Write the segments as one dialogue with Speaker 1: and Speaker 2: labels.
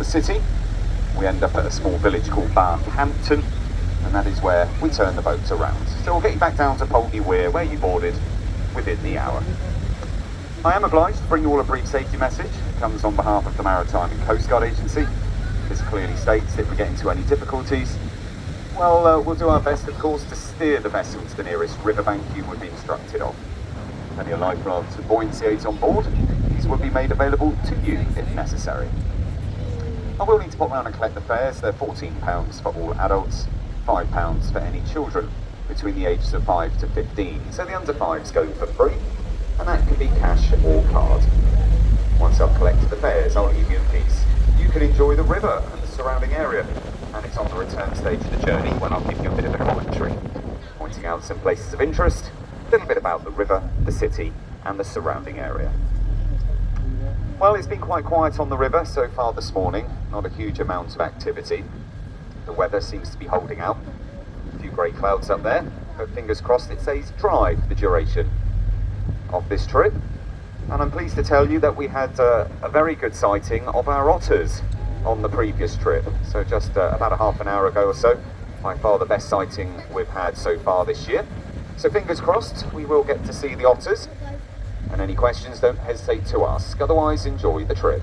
Speaker 1: city, we end up at a small village called Barhampton, and that is where we turn the boat around. So we'll get you back down to Poultney Weir, where you boarded, within the hour. I am obliged to bring you all a brief safety message. It comes on behalf of the Maritime and Coast Guard Agency. This clearly states that if we get into any difficulties, well, we'll do our best, of course, to steer the vessel to the nearest riverbank you would be instructed of. Plenty of life rafts and buoyancy aids on board. These will be made available to you if necessary. I will need to pop round and collect the fares. They're £14 for all adults, £5 for any children between the ages of 5 to 15. So the under 5s go for free, and that can be cash or card. Once I've collected the fares, I'll leave you in peace. You can enjoy the river and the surrounding area, and it's on the return stage of the journey when I'll give you a bit of a commentary, pointing out some places of interest, a little bit about the river, the city, and the surrounding area. Well, it's been quite quiet on the river so far this morning, not a huge amount of activity. The weather seems to be holding out. A few grey clouds up there, but fingers crossed it stays dry for the duration of this trip. And I'm pleased to tell you that we had a very good sighting of our otters on the previous trip. So just about a half an hour ago or so, by far the best sighting we've had so far this year. So fingers crossed we will get to see the otters. And any questions, don't hesitate to ask. Otherwise, enjoy the trip.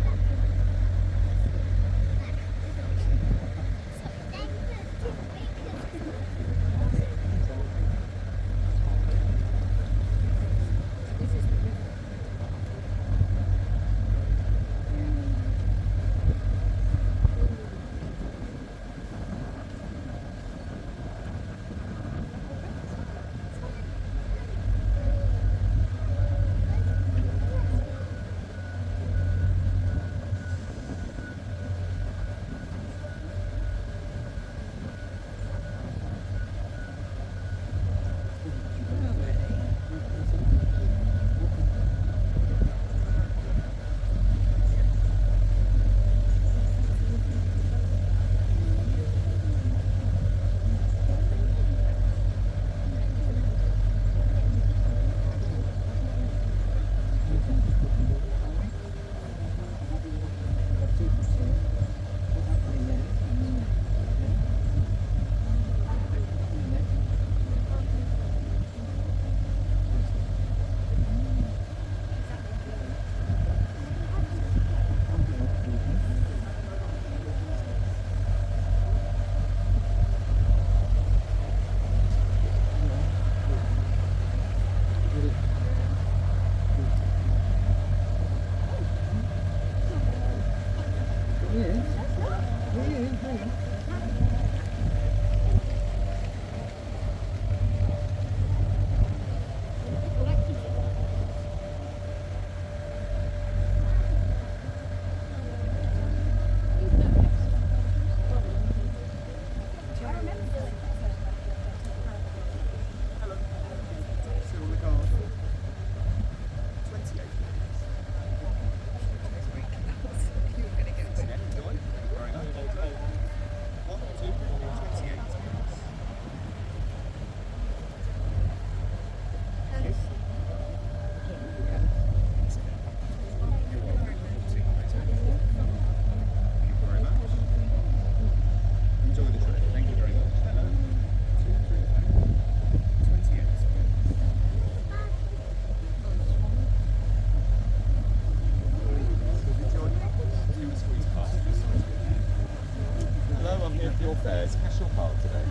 Speaker 2: Fares, cash or card today?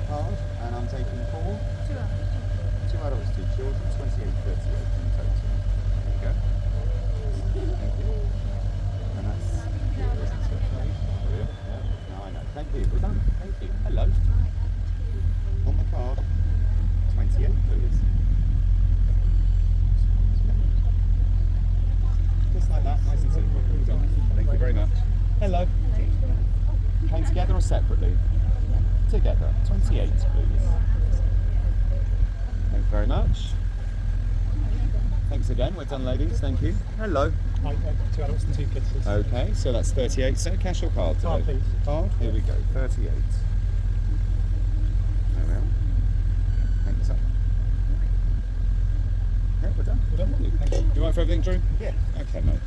Speaker 2: Card, and I'm taking 4. 2 adults, 2 children, 28.38 in total. There you go. Thank you. And that's yours, isn't it? Brilliant. Yeah. No, I know. Thank you. We're done. Thank you. Hello. On the card, 28, please. Just like that, nice and simple. Well done. Thank you very much. Hello. Paying together or separately? Together. 28, please. Thank you very much. Thanks again. We're done, ladies. Thank you. Hello.
Speaker 3: Hi, 2 adults and 2 kids.
Speaker 2: Okay, so that's 38. So cash or card today?
Speaker 3: Card, please.
Speaker 2: Card? Here we go. 38. There we are. Thanks up. Yeah, we're done.
Speaker 3: We're done.
Speaker 2: Thank you. You all right for everything, Drew?
Speaker 3: Yeah.
Speaker 2: Okay, mate.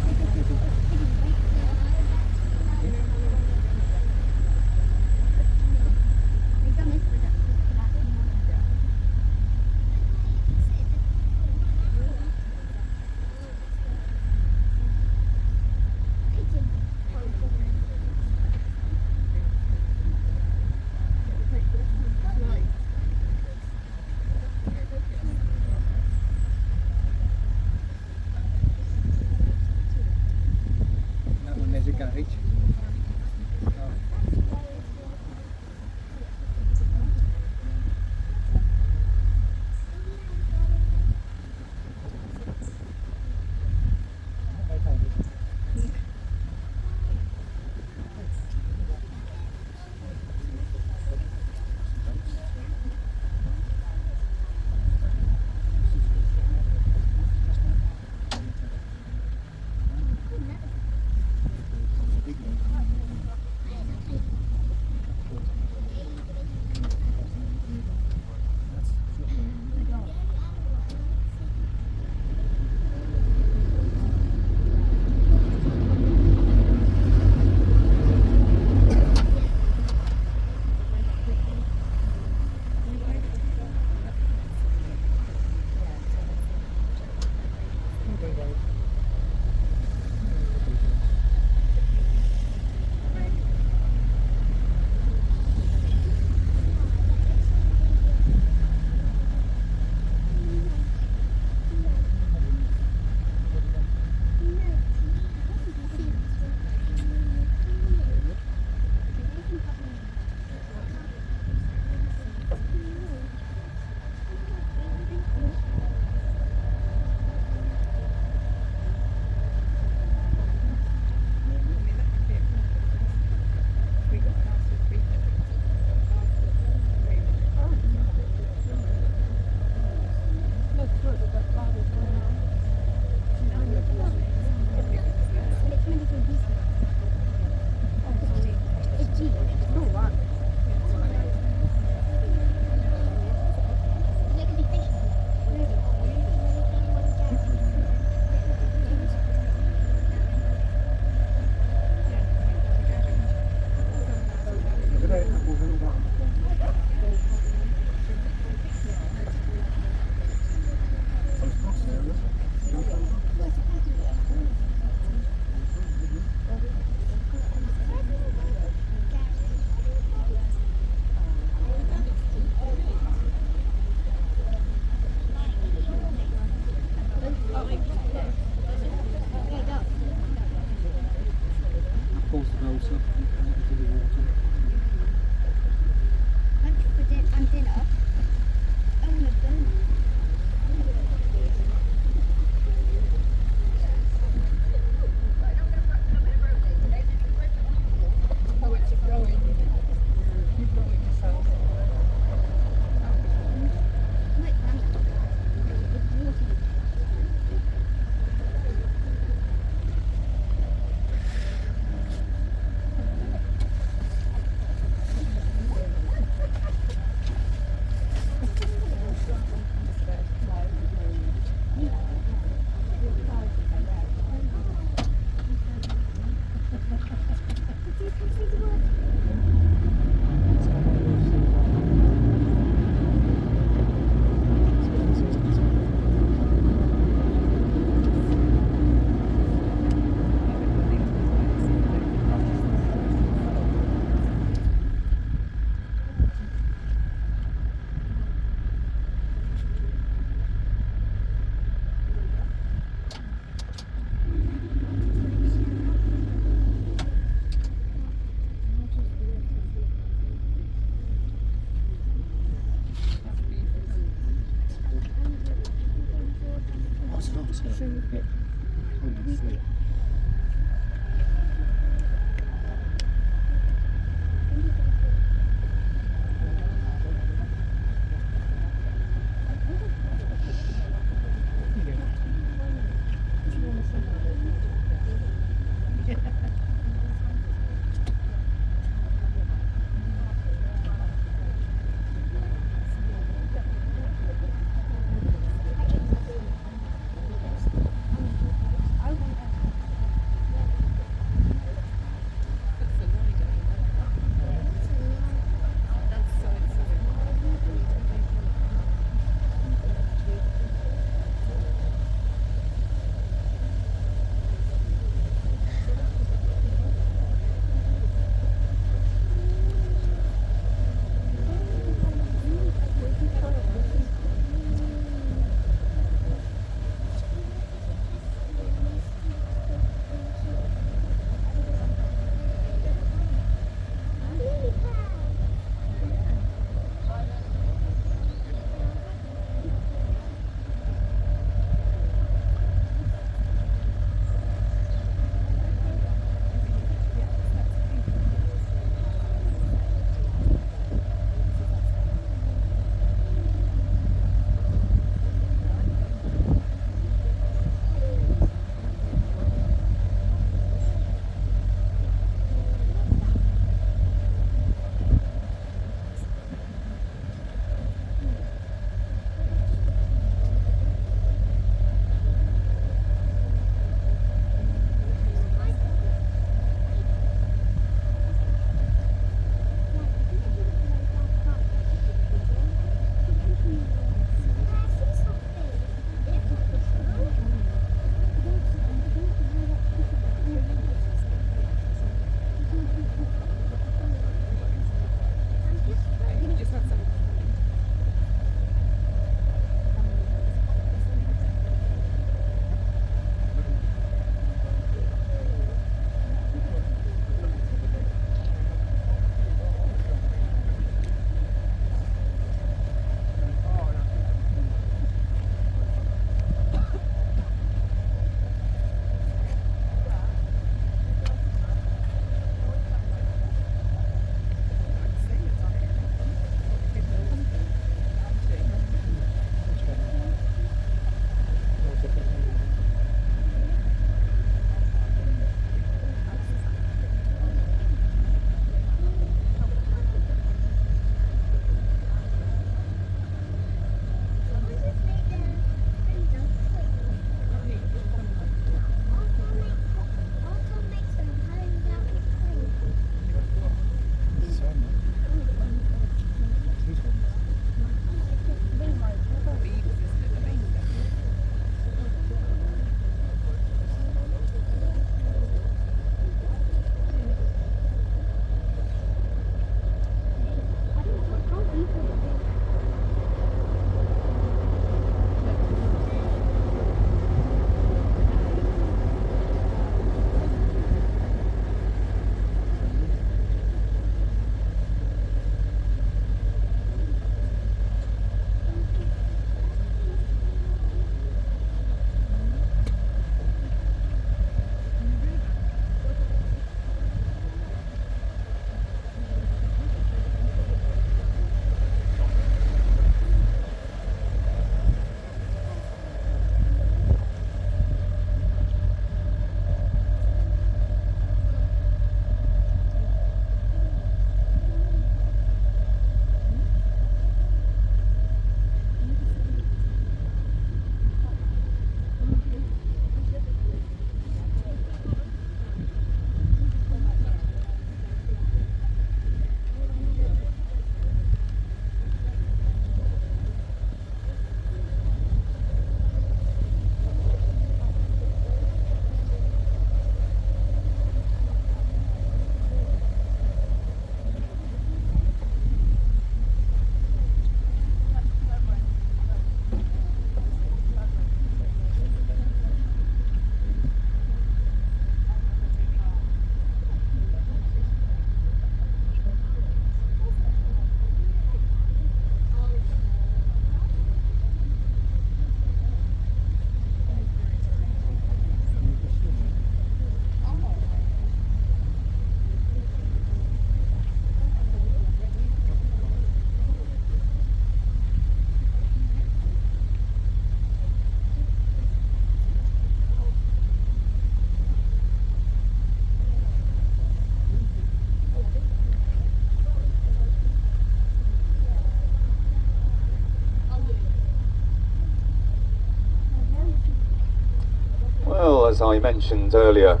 Speaker 1: as I mentioned earlier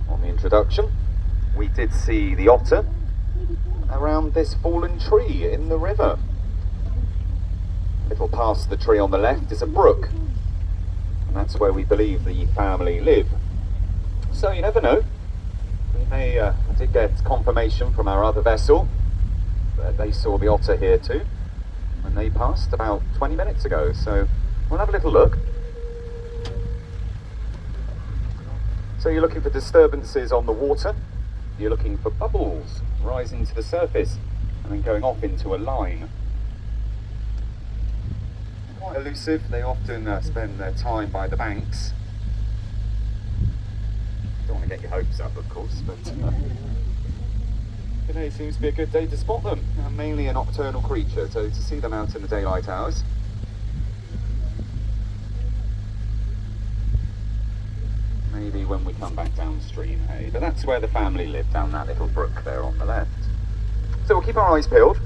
Speaker 1: on the introduction, we did see the otter around this fallen tree in the river. A little past the tree on the left is a brook, and that's where we believe the family live. So you never know. I did get confirmation from our other vessel that they saw the otter here too, when they passed about 20 minutes ago. So we'll have a little look. So you're looking for disturbances on the water. You're looking for bubbles rising to the surface and then going off into a line. Quite elusive. They often spend their time by the banks. Don't want to get your hopes up, of course, but today seems to be a good day to spot them. They're mainly a nocturnal creature, so to see them out in the daylight hours. Maybe when we come back downstream, hey? But that's where the family live, down that little brook there on the left. So we'll keep our eyes peeled.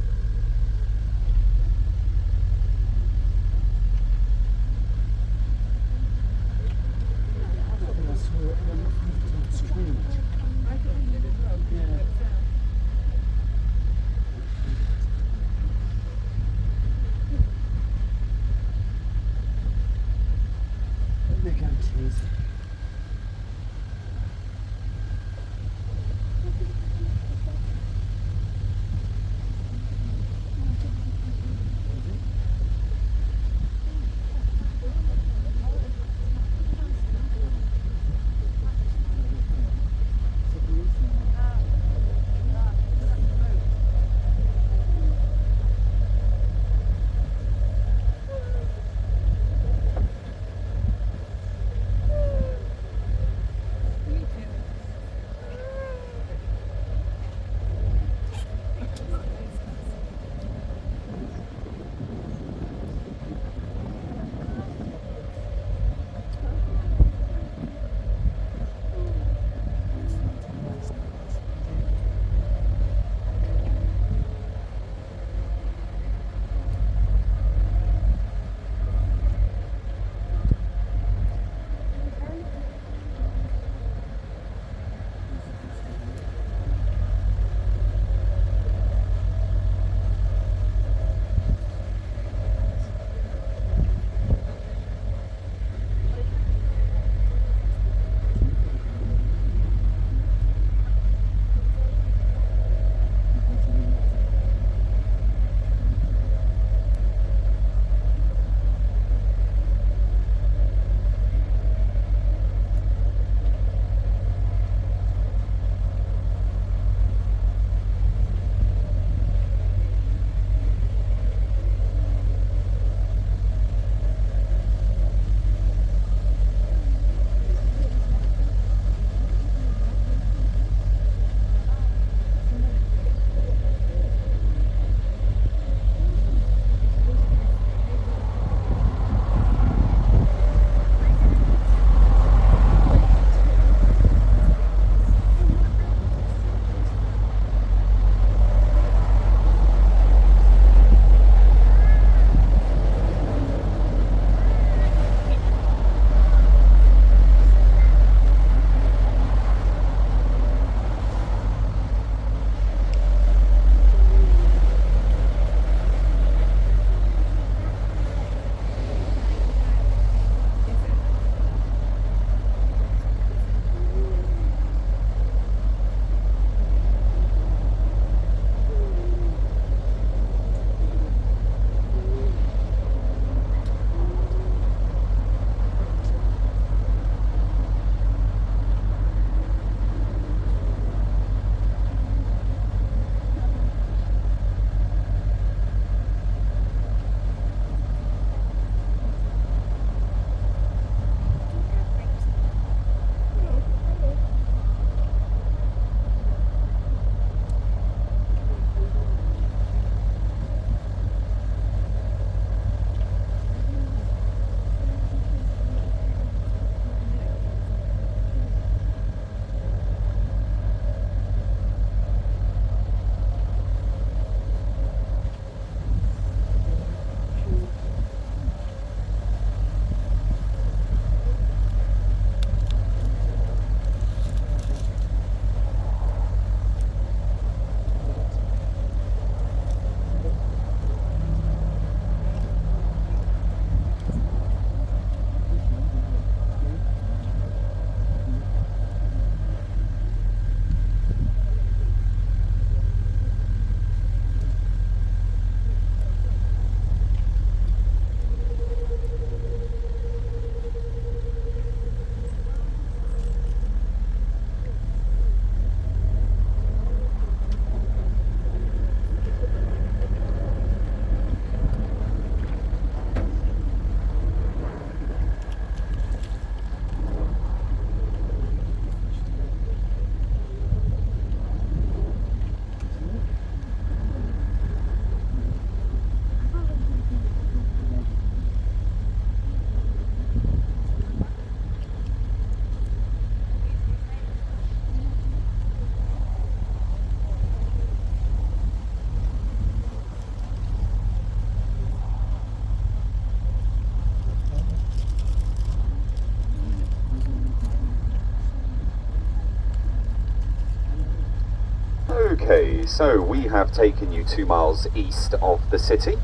Speaker 1: so we have taken you 2 miles east of the city.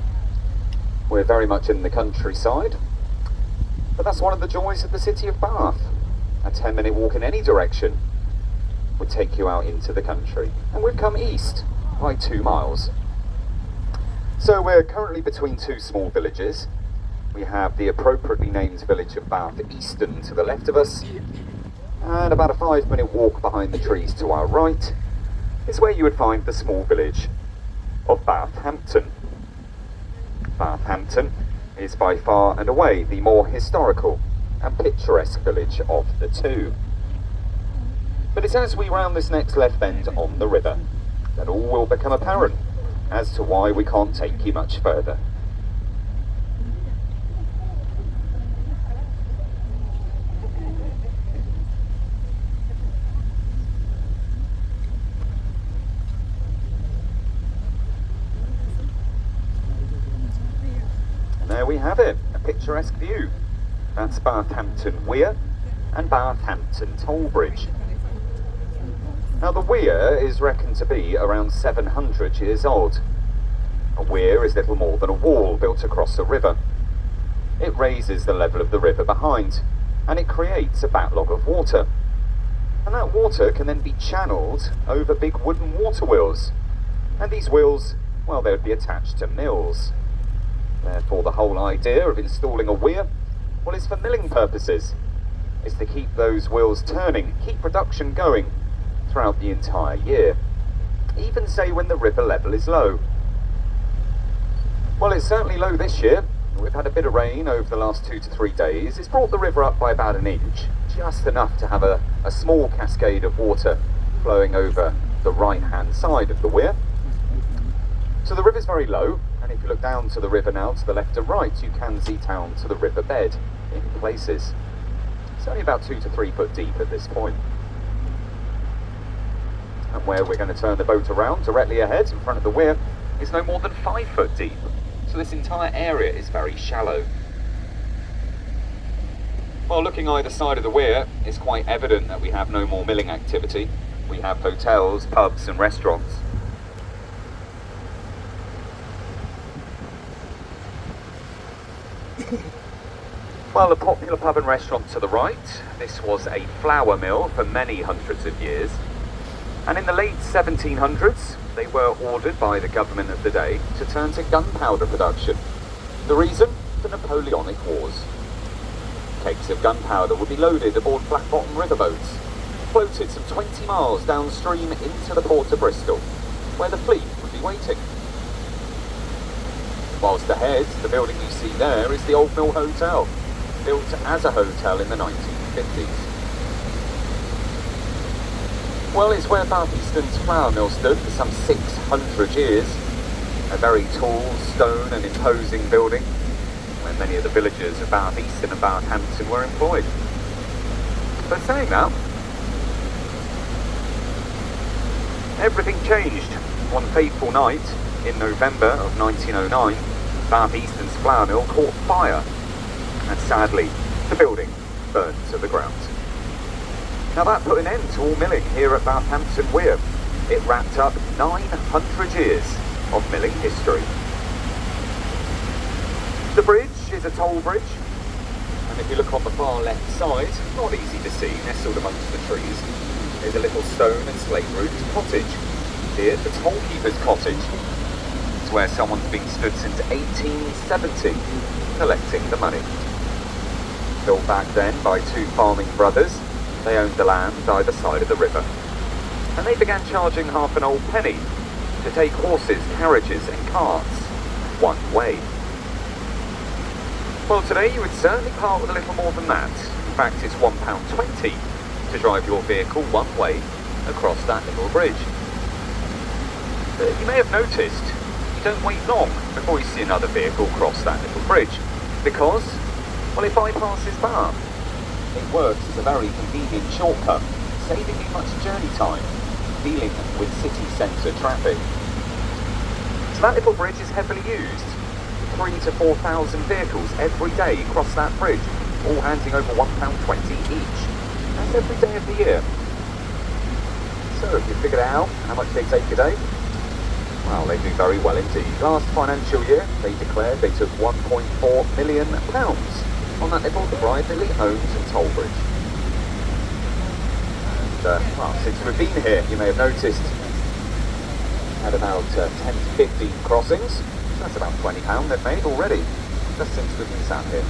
Speaker 1: We're very much in the countryside, but that's one of the joys of the city of Bath. A 10-minute walk in any direction would take you out into the country, and we've come east by 2 miles. So we're currently between two small villages. We have the appropriately named village of Bath Easton to the left of us, and about a 5-minute walk behind the trees to our right is where you would find the small village of Bathampton. Bathampton is by far and away the more historical and picturesque village of the two. But it's as we round this next left bend on the river that all will become apparent as to why we can't take you much further. And there we have it, a picturesque view. That's Bathampton Weir and Bathampton Toll Bridge. Now the weir is reckoned to be around 700 years old. A weir is little more than a wall built across a river. It raises the level of the river behind, and it creates a backlog of water. And that water can then be channeled over big wooden water wheels. And these wheels, well, they would be attached to mills. Therefore the whole idea of installing a weir, well, is for milling purposes. Is to keep those wheels turning, keep production going throughout the entire year, even say when the river level is low. Well, it's certainly low this year. We've had a bit of rain over the last 2 to 3 days. It's brought the river up by about an inch, just enough to have a small cascade of water flowing over the right-hand side of the weir. So the river's very low, and if you look down to the river now, to the left and right, you can see down to the river bed in places. It's only about 2 to 3 foot deep at this point. And where we're going to turn the boat around, directly ahead in front of the weir, is no more than 5 foot deep. So this entire area is very shallow. Well, looking either side of the weir, it's quite evident that we have no more milling activity. We have hotels, pubs and restaurants. Well, a popular pub and restaurant to the right. This was a flour mill for many hundreds of years. And in the late 1700s, they were ordered by the government of the day to turn to gunpowder production. The reason? The Napoleonic Wars. Kegs of gunpowder would be loaded aboard flat-bottom riverboats, floated some 20 miles downstream into the port of Bristol, where the fleet would be waiting. Whilst ahead, the building you see there is the Old Mill Hotel, built as a hotel in the 1950s. Well, it's where Bath Easton's flour mill stood for some 600 years. A very tall, stone and imposing building, where many of the villagers of Bath Easton and Bathampton were employed. But saying that, everything changed. One fateful night in November of 1909, Bath Easton's flour mill caught fire, and sadly, the building burned to the ground. Now that put an end to all milling here at Bathampton Weir. It wrapped up 900 years of milling history. The bridge is a toll bridge, and if you look on the far left side, not easy to see, nestled amongst the trees, is a little stone and slate roofed cottage. Here, the tollkeeper's cottage. It's where someone's been stood since 1870, collecting the money. Built back then by two farming brothers, they owned the land either side of the river. And they began charging half an old penny to take horses, carriages and carts one way. Well, today you would certainly part with a little more than that. In fact, it's £1.20 to drive your vehicle one way across that little bridge. But you may have noticed, you don't wait long before you see another vehicle cross that little bridge, because, well, it bypasses Bath. It works as a very convenient shortcut, saving you much journey time, dealing with city centre traffic. So that little bridge is heavily used. 3,000 to 4,000 vehicles every day cross that bridge, all handing over £1.20 each. That's every day of the year. So if you figured out how much they take a day, Well, they do very well indeed. Last financial year, they declared they took £1.4 million on that little privately owned toll bridge. And, well, since we've been here, you may have noticed, had about 10 to 15 crossings. That's about £20 they've made already, just since we've been sat here.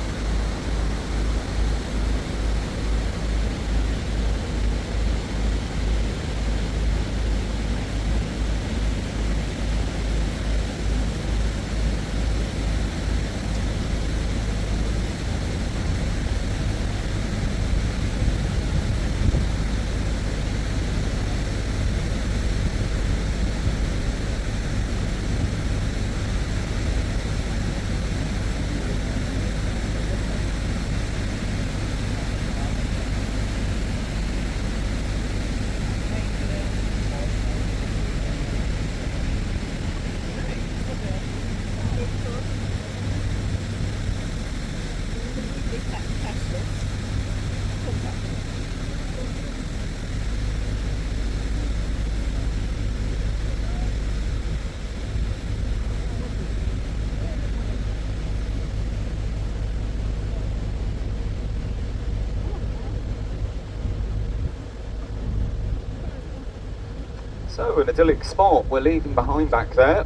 Speaker 1: So, an idyllic spot we're leaving behind back there.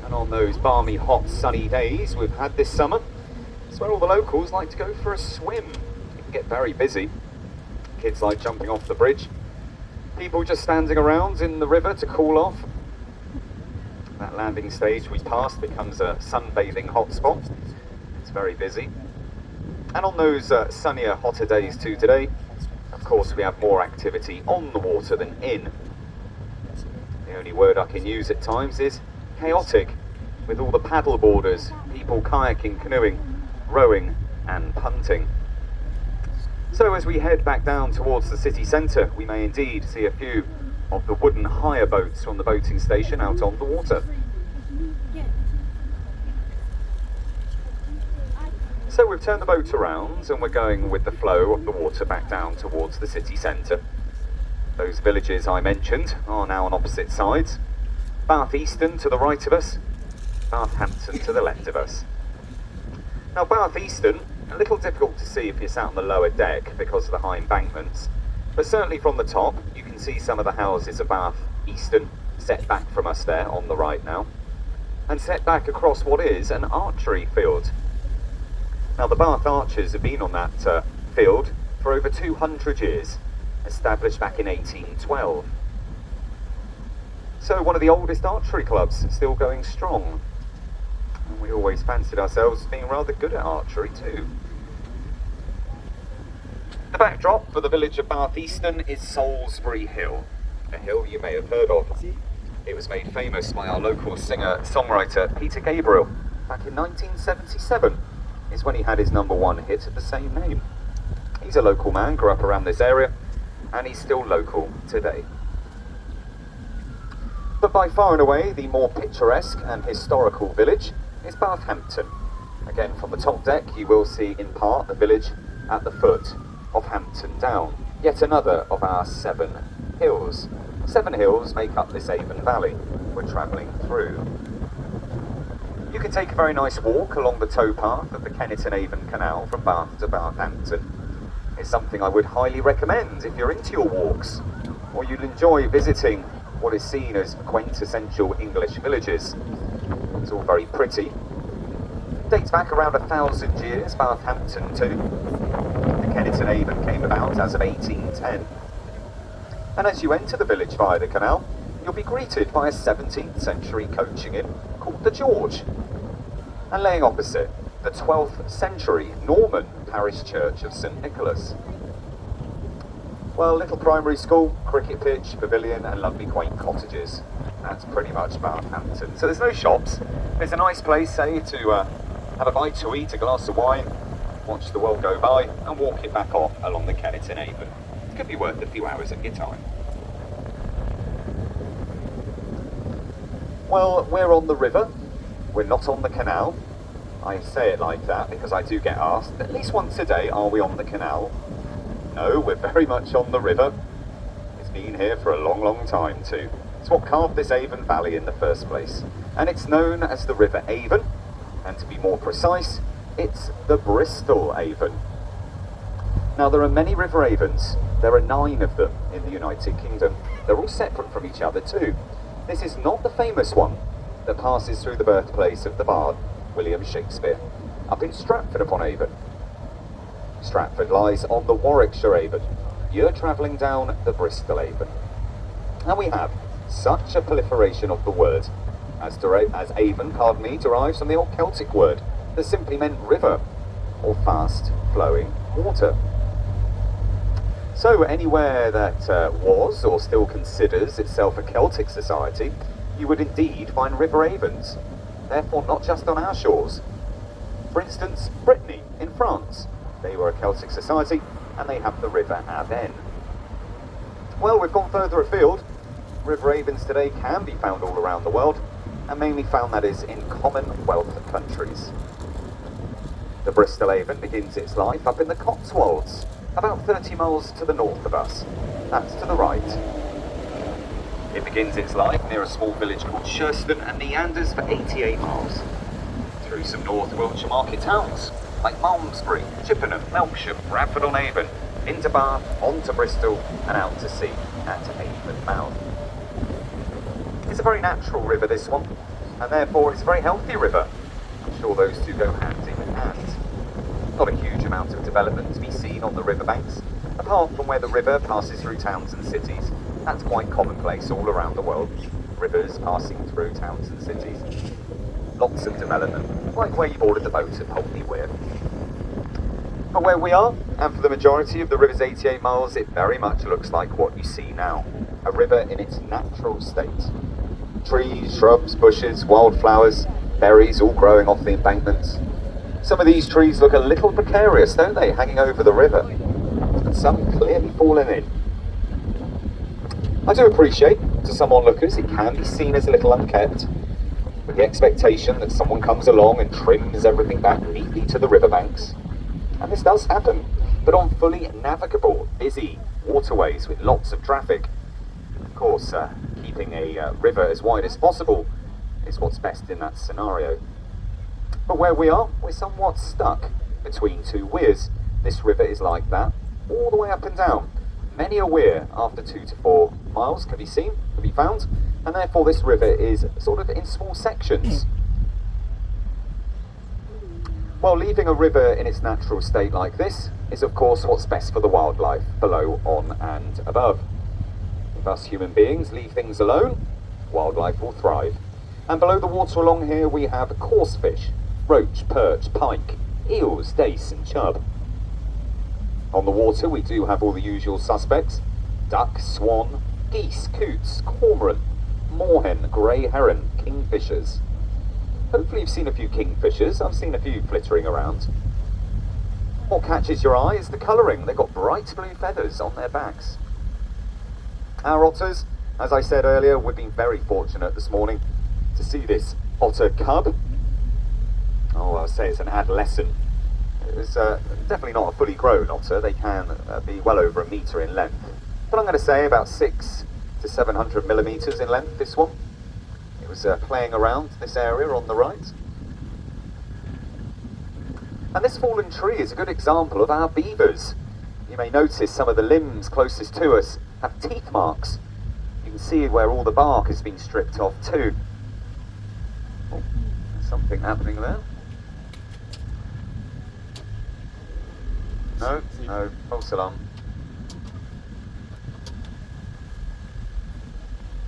Speaker 1: And on those balmy, hot, sunny days we've had this summer, it's where all the locals like to go for a swim. It can get very busy. Kids like jumping off the bridge. People just standing around in the river to cool off. That landing stage we passed becomes a sunbathing hotspot. It's very busy. And on those sunnier, hotter days too today, of course we have more activity on the water than in. The only word I can use at times is chaotic, with all the paddle boarders, people kayaking, canoeing, rowing and punting. So as we head back down towards the city centre, we may indeed see a few of the wooden hire boats from the boating station out on the water. So we've turned the boat around and we're going with the flow of the water back down towards the city centre. Those villages I mentioned are now on opposite sides. Bath Easton to the right of us, Bath Hampton to the left of us. Now Bath Easton, a little difficult to see if you're sat on the lower deck because of the high embankments, but certainly from the top you can see some of the houses of Bath Easton set back from us there on the right now, and set back across what is an archery field. Now the Bath Archers have been on that field for over 200 years. Established back in 1812. So one of the oldest archery clubs, still going strong. And we always fancied ourselves as being rather good at archery too. The backdrop for the village of Bath Easton is Salisbury Hill, a hill you may have heard of. It was made famous by our local singer-songwriter Peter Gabriel back in 1977, is when he had his #1 hit of the same name. He's a local man, grew up around this area, and he's still local today. But by far and away, the more picturesque and historical village is Bath Hampton. Again, from the top deck, you will see in part the village at the foot of Hampton Down, yet another of our 7 hills. 7 hills make up this Avon Valley we're travelling through. You can take a very nice walk along the towpath of the Kennet and Avon Canal from Bath to Bath Hampton. It's something I would highly recommend if you're into your walks, or you'd enjoy visiting what is seen as quintessential English villages. It's all very pretty. It dates back around 1,000 years, Bath Hampton too. The Kennet and Avon came about as of 1810. And as you enter the village via the canal, you'll be greeted by a 17th century coaching inn called the George. And laying opposite, the 12th century Norman parish church of St Nicholas. Well, little primary school, cricket pitch, pavilion and lovely quaint cottages. That's pretty much Bath Hampton. So there's no shops. There's a nice place, say, to have a bite to eat, a glass of wine, watch the world go by and walk it back off along the Kennet and Avon. It could be worth a few hours of your time. Well, we're on the river. We're not on the canal. I say it like that because I do get asked at least once a day, are we on the canal? No, we're very much on the river. It's been here for a long, long time too. It's what carved this Avon Valley in the first place, and it's known as the River Avon, and to be more precise, it's the Bristol Avon. Now, there are many River Avons. There are 9 of them in the United Kingdom. They're all separate from each other too. This is not the famous one that passes through the birthplace of the bard, William Shakespeare, up in Stratford-upon-Avon. Stratford lies on the Warwickshire Avon. You're travelling down the Bristol Avon. And we have such a proliferation of the word, as Avon, derives from the old Celtic word that simply meant river, or fast-flowing water. So anywhere that was or still considers itself a Celtic society, you would indeed find river Avons, therefore not just on our shores. For instance, Brittany in France, they were a Celtic society and they have the river Avon. Well, we've gone further afield. River Avons today can be found all around the world, and mainly found, that is, in Commonwealth countries. The Bristol Avon begins its life up in the Cotswolds, about 30 miles to the north of us. That's to the right. It begins its life near a small village called Shurston and meanders for 88 miles, through some North Wiltshire market towns, like Malmesbury, Chippenham, Melksham, Bradford-on-Avon, into Bath, on to Bristol, and out to sea at Avon Mouth. It's a very natural river, this one, and therefore it's a very healthy river. I'm sure those two go hand in hand. Not a huge amount of development to be seen on the riverbanks, apart from where the river passes through towns and cities. That's quite commonplace all around the world, rivers passing through towns and cities. Lots of development, like where you boarded the boat at Pulteney Weir. But where we are, and for the majority of the river's 88 miles, it very much looks like what you see now, a river in its natural state. Trees, shrubs, bushes, wildflowers, berries all growing off the embankments. Some of these trees look a little precarious, don't they, hanging over the river? And some clearly fallen in. I do appreciate, to some onlookers, it can be seen as a little unkept, with the expectation that someone comes along and trims everything back neatly to the riverbanks. And this does happen, but on fully navigable, busy waterways with lots of traffic. Of course, keeping a river as wide as possible is what's best in that scenario. But where we are, we're somewhat stuck between 2 weirs. This river is like that, all the way up and down. Many a weir after 2 to 4 miles can be found, and therefore this river is sort of in small sections. Well, leaving a river in its natural state like this is of course what's best for the wildlife below, on and above. If us human beings leave things alone, wildlife will thrive. And below the water along here we have coarse fish, roach, perch, pike, eels, dace and chub. On the water we do have all the usual suspects: duck, swan, geese, coots, cormorant, moorhen, grey heron, kingfishers. Hopefully you've seen a few kingfishers. I've seen a few flittering around. What catches your eye is the colouring. They've got bright blue feathers on their backs. Our otters, as I said earlier, we've been very fortunate this morning to see this otter cub. Oh, I'll say it's an adolescent. It was definitely not a fully grown otter. They can be well over a metre in length. But I'm going to say about 600 to 700 millimetres in length, this one. It was playing around this area on the right. And this fallen tree is a good example of our beavers. You may notice some of the limbs closest to us have teeth marks. You can see where all the bark has been stripped off too. Oh, there's something happening there. No, false alarm.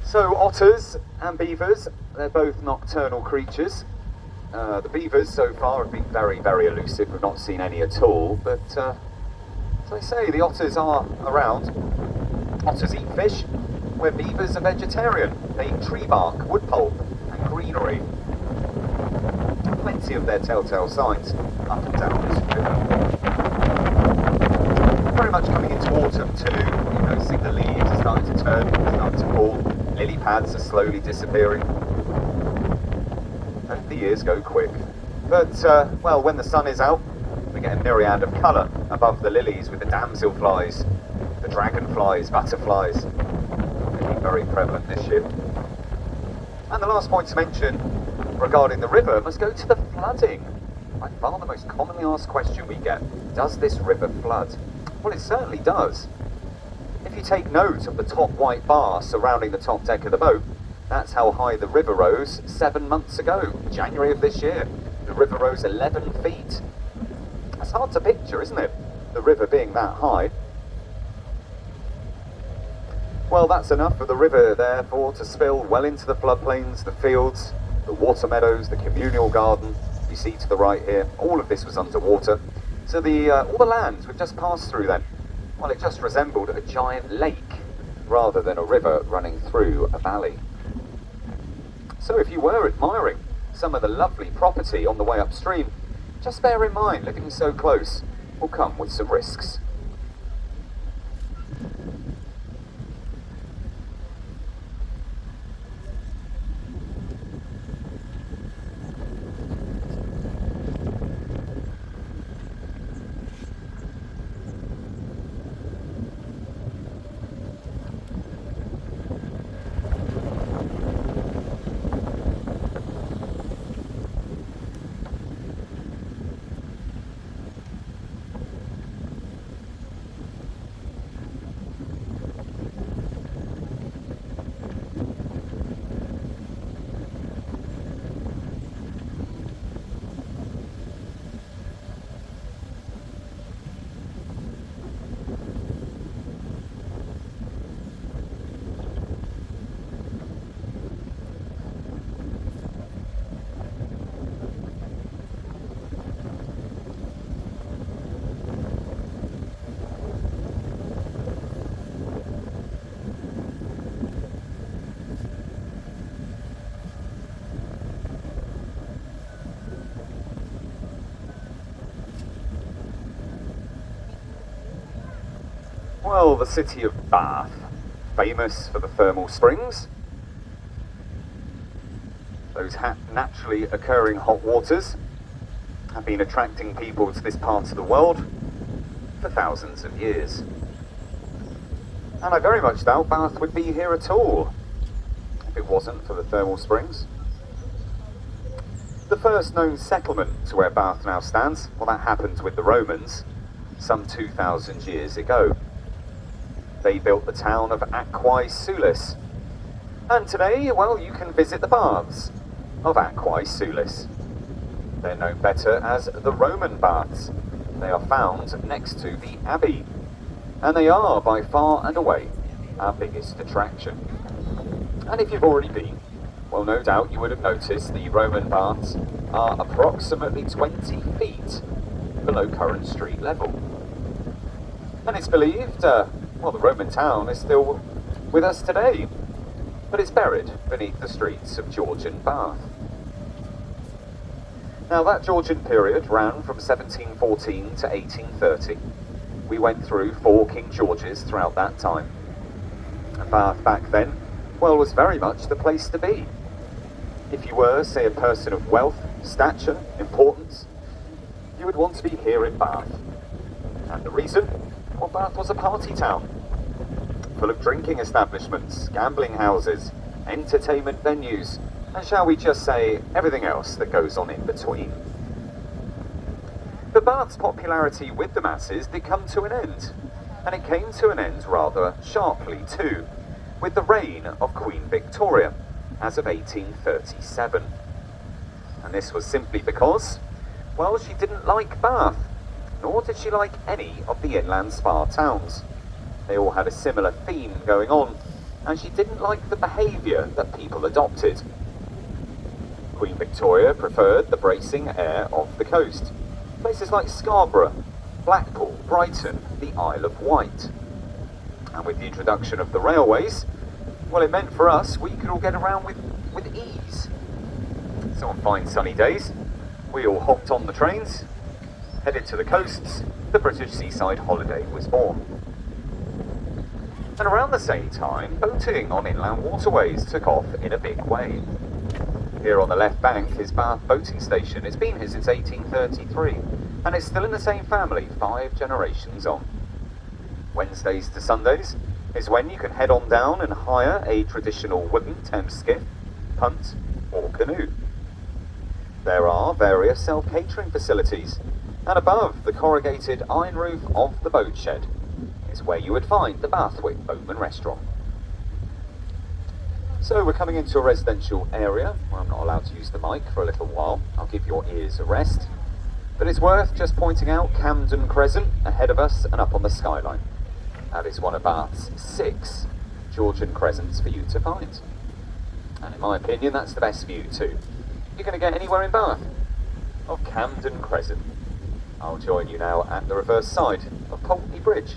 Speaker 1: So otters and beavers, they're both nocturnal creatures. The beavers so far have been very, very elusive. We've not seen any at all, but as I say, the otters are around. Otters eat fish, where beavers are vegetarian. They eat tree bark, wood pulp and greenery. Plenty of their telltale signs up and down this river. Very much coming into autumn too. You're noticing the leaves are starting to turn, starting to fall. Lily pads are slowly disappearing. And the years go quick. But, well, when the sun is out, we get a myriad of colour above the lilies with the damselflies, the dragonflies, butterflies. They're very prevalent this year. And the last point to mention regarding the river must go to the flooding. By far the most commonly asked question we get, does this river flood? Well, it certainly does. If you take note of the top white bar surrounding the top deck of the boat, that's how high the river rose 7 months ago, January of this year. The river rose 11 feet. That's hard to picture, isn't it? The river being that high. Well, that's enough for the river, therefore, to spill well into the floodplains, the fields, the water meadows, the communal garden. You see to the right here, all of this was underwater. So all the land we've just passed through then, well, it just resembled a giant lake rather than a river running through a valley. So if you were admiring some of the lovely property on the way upstream, just bear in mind living so close will come with some risks. Well, the city of Bath, famous for the thermal springs, those naturally occurring hot waters, have been attracting people to this part of the world for thousands of years. And I very much doubt Bath would be here at all if it wasn't for the thermal springs. The first known settlement to where Bath now stands, well, that happened with the Romans some 2,000 years ago. They built the town of Aquae Sulis. And today, well, you can visit the baths of Aquae Sulis. They're known better as the Roman baths. They are found next to the Abbey. And they are, by far and away, our biggest attraction. And if you've already been, well, no doubt you would have noticed the Roman baths are approximately 20 feet below current street level. And it's believed, well, the Roman town is still with us today, but it's buried beneath the streets of Georgian Bath. Now, that Georgian period ran from 1714 to 1830. We went through 4 King Georges throughout that time. And Bath back then, well, was very much the place to be. If you were, say, a person of wealth, stature, importance, you would want to be here in Bath. And the reason? Well, Bath was a party town, full of drinking establishments, gambling houses, entertainment venues, and shall we just say, everything else that goes on in between. But Bath's popularity with the masses did come to an end, and it came to an end rather sharply too, with the reign of Queen Victoria, as of 1837. And this was simply because, well, she didn't like Bath, nor did she like any of the inland spa towns. They all had a similar theme going on, and she didn't like the behaviour that people adopted. Queen Victoria preferred the bracing air of the coast, places like Scarborough, Blackpool, Brighton, the Isle of Wight. And with the introduction of the railways, well, it meant for us we could all get around with ease. So on fine sunny days, we all hopped on the trains, headed to the coasts. The British seaside holiday was born. And around the same time, boating on inland waterways took off in a big way. Here on the left bank is Bath Boating Station. It's been here since 1833, and it's still in the same family 5 generations on. Wednesdays to Sundays is when you can head on down and hire a traditional wooden Thames skiff punt, or canoe. There are various self-catering facilities, and above the corrugated iron roof of the boat shed is where you would find the Bathwick Boatman Restaurant. So we're coming into a residential area where I'm not allowed to use the mic for a little while. I'll give your ears a rest. But it's worth just pointing out Camden Crescent ahead of us and up on the skyline. That is one of Bath's 6 Georgian crescents for you to find. And in my opinion, that's the best view too. You're going to get anywhere in Bath of Camden Crescent. I'll join you now at the reverse side of Pulteney Bridge.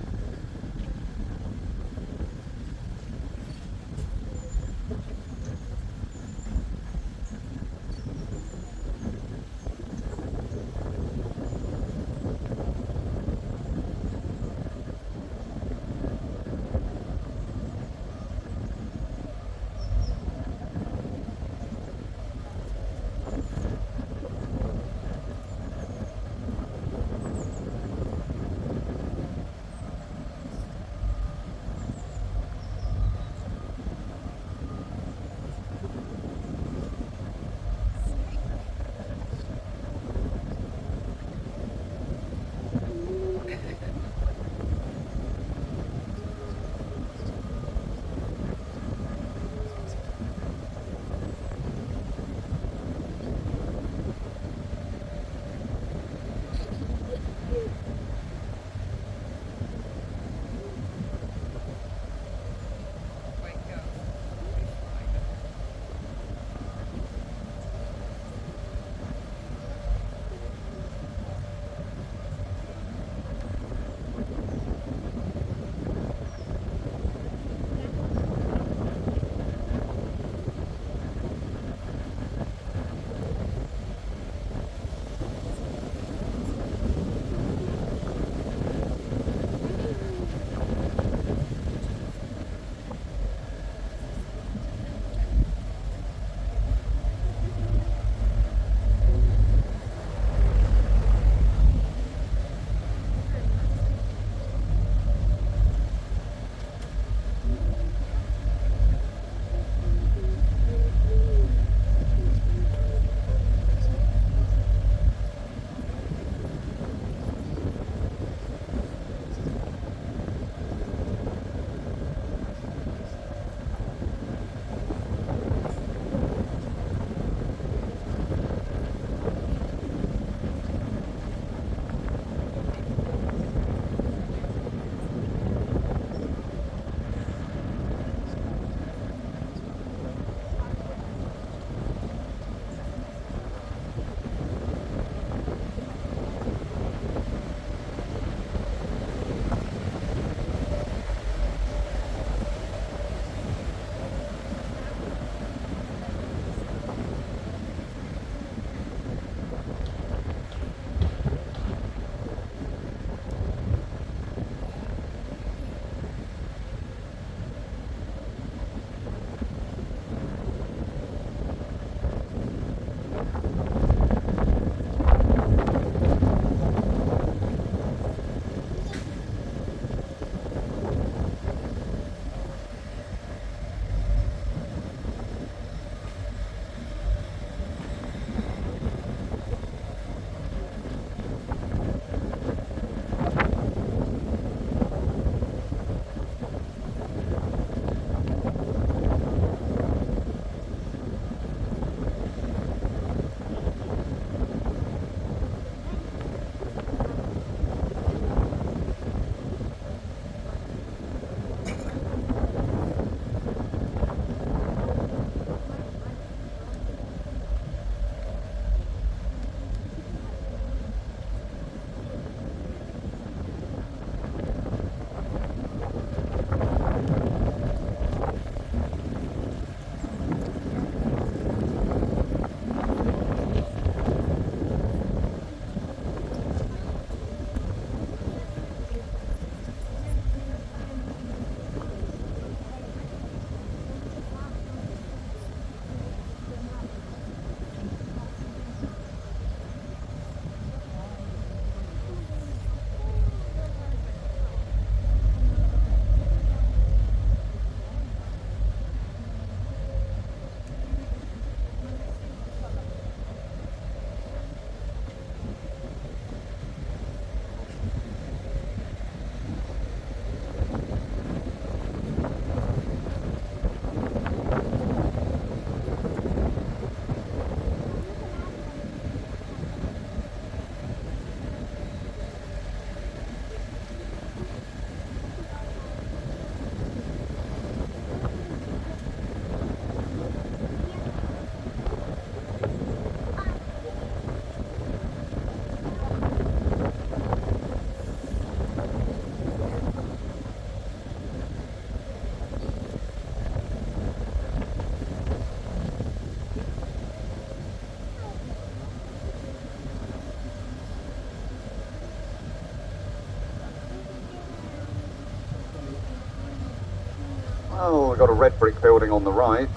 Speaker 1: Oh, we've got a red brick building on the right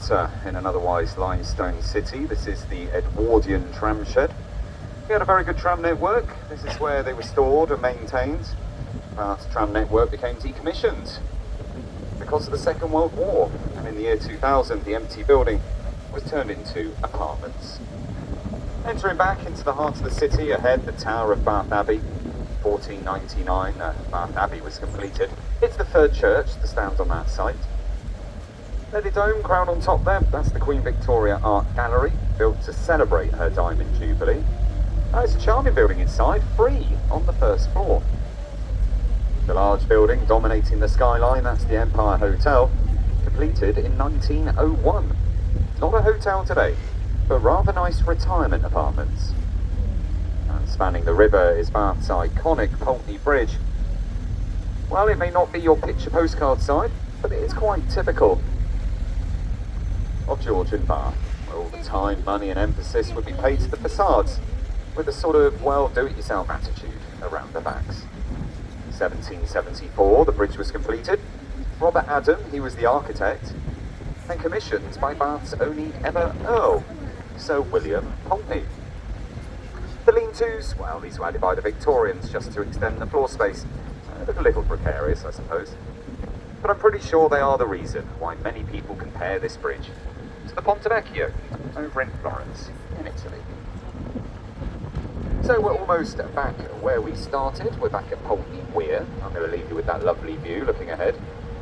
Speaker 1: in an otherwise limestone city. This is the Edwardian tram shed. We had a very good tram network. This is where they were stored and maintained. Bath's tram network became decommissioned because of the Second World War. And in the year 2000, the empty building was turned into apartments. Entering back into the heart of the city, ahead the Tower of Bath Abbey. 1499, Bath Abbey was completed. It's the third church to stand on that site. Lady Dome, crowned on top there, that's the Queen Victoria Art Gallery, built to celebrate her Diamond Jubilee. It's a charming building inside, free on the first floor. The large building dominating the skyline, that's the Empire Hotel, completed in 1901. Not a hotel today, but rather nice retirement apartments. And spanning the river is Bath's iconic Pulteney Bridge. Well, it may not be your picture postcard side, but it is quite typical of Georgian Bath, where all the time, money and emphasis would be paid to the facades, with a sort of, well, do-it-yourself attitude around the backs. 1774, the bridge was completed. Robert Adam, he was the architect, and commissioned by Bath's only ever Earl, Sir William Pulteney. The lean-tos, well, these were added by the Victorians just to extend the floor space. A little precarious, I suppose. But I'm pretty sure they are the reason why many people compare this bridge to the Ponte Vecchio over in Florence, in Italy. So we're almost back where we started. We're back at Pulteney Weir. I'm going to leave you with that lovely view looking ahead.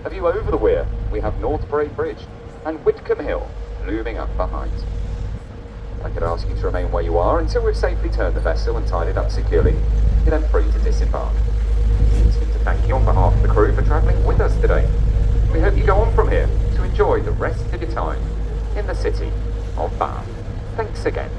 Speaker 1: A view over the weir, we have North Parade Bridge and Whitcomb Hill looming up behind. I could ask you to remain where you are until we've safely turned the vessel and tied it up securely. You're then free to disembark. To thank you on behalf of the crew for travelling with us today. We hope you go on from here to enjoy the rest of your time in the city of Bath. Thanks again.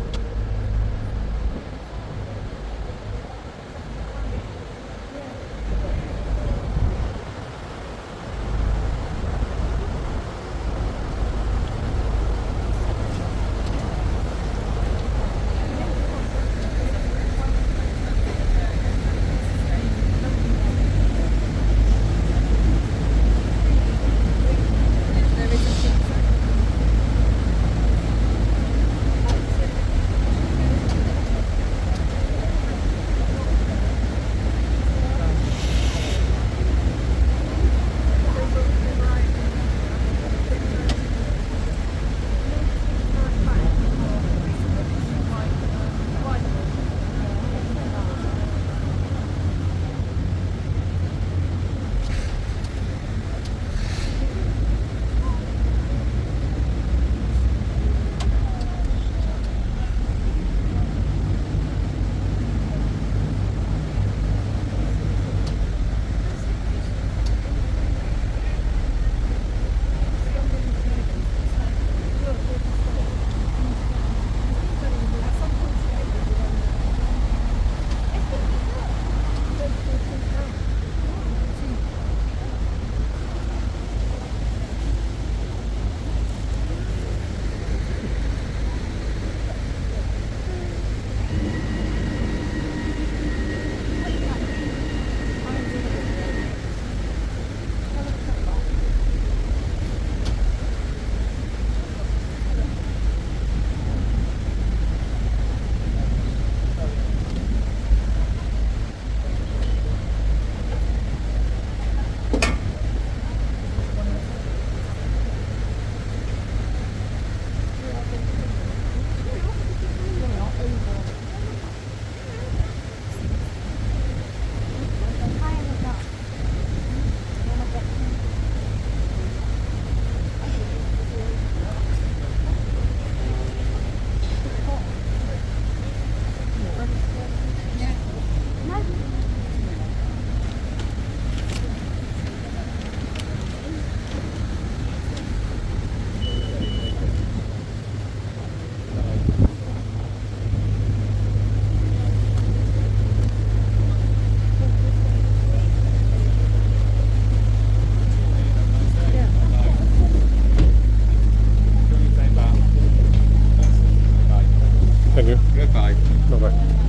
Speaker 3: Thank you.
Speaker 2: Goodbye.
Speaker 3: Bye-bye.